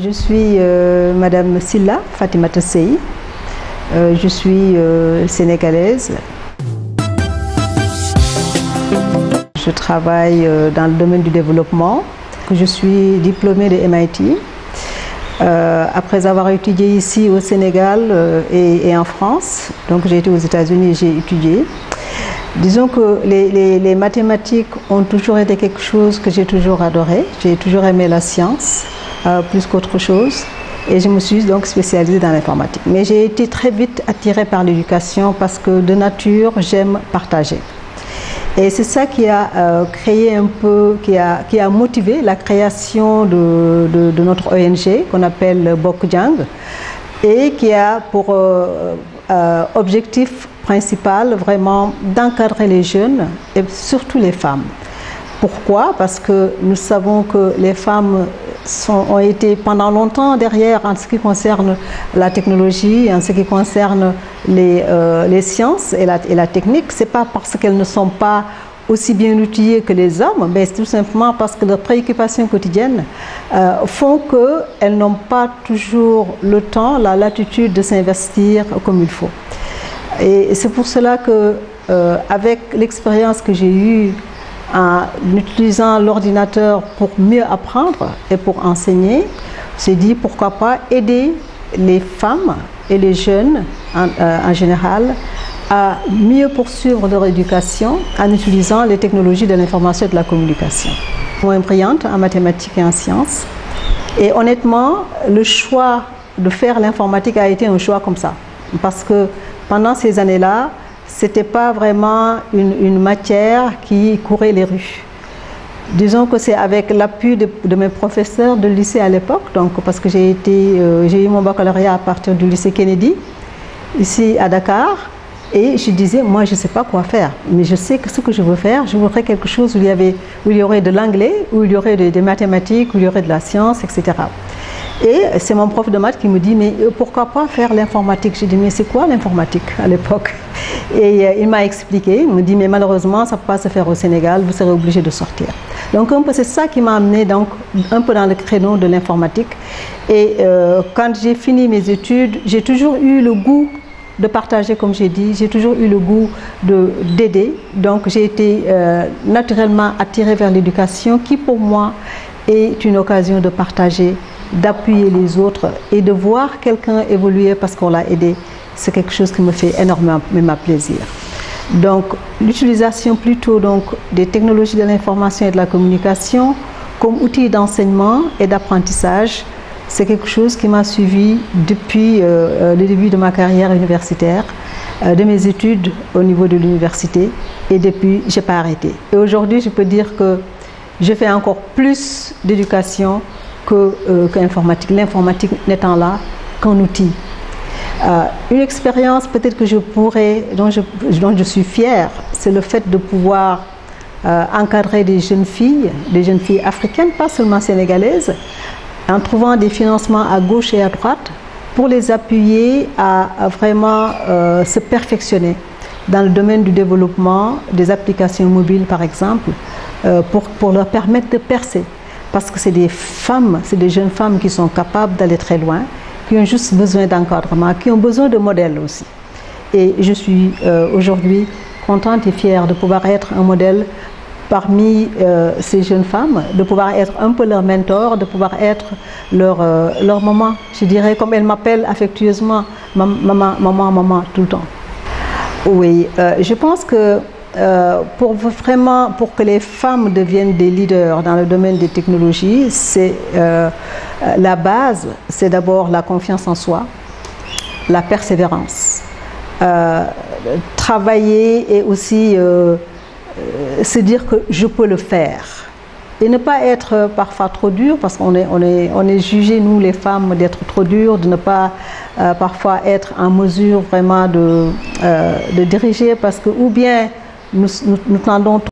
Je suis Madame Silla Fatimata Sey. Je suis sénégalaise. Je travaille dans le domaine du développement. Je suis diplômée de MIT. Après avoir étudié ici au Sénégal et en France, donc j'ai été aux États-Unis et j'ai étudié. Disons que les mathématiques ont toujours été quelque chose que j'ai toujours adoré. J'ai toujours aimé la science plus qu'autre chose et je me suis donc spécialisée dans l'informatique. Mais j'ai été très vite attirée par l'éducation parce que de nature, j'aime partager. Et c'est ça qui a créé un peu, qui a motivé la création de notre ONG qu'on appelle Bokjang et qui a pour objectif principal vraiment d'encadrer les jeunes et surtout les femmes. Pourquoi? Parce que nous savons que les femmes ont été pendant longtemps derrière en ce qui concerne la technologie, en ce qui concerne les sciences et la technique. Ce n'est pas parce qu'elles ne sont pas aussi bien outillées que les hommes, mais c'est tout simplement parce que leurs préoccupations quotidiennes font qu'elles n'ont pas toujours le temps, la latitude de s'investir comme il faut. Et c'est pour cela que, avec l'expérience que j'ai eue en utilisant l'ordinateur pour mieux apprendre et pour enseigner, j'ai dit pourquoi pas aider les femmes et les jeunes en général à mieux poursuivre leur éducation en utilisant les technologies de l'information et de la communication. Je suis moins brillante en mathématiques et en sciences. Et honnêtement, le choix de faire l'informatique a été un choix comme ça. Parce que pendant ces années-là, ce n'était pas vraiment une matière qui courait les rues. Disons que c'est avec l'appui de mes professeurs de lycée à l'époque, donc parce que j'ai eu mon baccalauréat à partir du lycée Kennedy, ici à Dakar, et je disais, moi je ne sais pas quoi faire, mais je sais que ce que je veux faire, je voudrais quelque chose où il y aurait de l'anglais, où il y aurait des mathématiques, où il y aurait de la science, etc. Et c'est mon prof de maths qui me dit, mais pourquoi pas faire l'informatique? J'ai dit, mais c'est quoi l'informatique à l'époque? Et il m'a expliqué, il me dit, mais malheureusement, ça ne peut pas se faire au Sénégal, vous serez obligé de sortir. Donc un peu c'est ça qui m'a amené donc, un peu dans le créneau de l'informatique. Et quand j'ai fini mes études, j'ai toujours eu le goût de partager, comme j'ai dit, j'ai toujours eu le goût d'aider. Donc j'ai été naturellement attirée vers l'éducation qui pour moi est une occasion de partager, d'appuyer les autres et de voir quelqu'un évoluer parce qu'on l'a aidé. C'est quelque chose qui me fait énormément plaisir. Donc l'utilisation plutôt donc, des technologies de l'information et de la communication comme outil d'enseignement et d'apprentissage, c'est quelque chose qui m'a suivi depuis le début de ma carrière universitaire, de mes études au niveau de l'université et depuis, je n'ai pas arrêté. Et aujourd'hui, je peux dire que je fais encore plus d'éducation qu'informatique, l'informatique n'étant là qu'un outil. Une expérience peut-être que dont je suis fière, c'est le fait de pouvoir encadrer des jeunes filles africaines, pas seulement sénégalaises, en trouvant des financements à gauche et à droite pour les appuyer à vraiment se perfectionner dans le domaine du développement des applications mobiles par exemple, pour leur permettre de percer. Parce que c'est des femmes, c'est des jeunes femmes qui sont capables d'aller très loin, qui ont juste besoin d'encadrement, qui ont besoin de modèles aussi. Et je suis aujourd'hui contente et fière de pouvoir être un modèle parmi ces jeunes femmes, de pouvoir être un peu leur mentor, de pouvoir être leur maman. Je dirais, comme elles m'appellent affectueusement, maman, tout le temps. Oui, je pense que pour que les femmes deviennent des leaders dans le domaine des technologies, la base, c'est d'abord la confiance en soi, la persévérance, travailler et aussi se dire que je peux le faire et ne pas être parfois trop dur parce qu'on est jugé, nous les femmes, d'être trop dur, de ne pas parfois être en mesure vraiment de diriger parce que ou bien nous tendons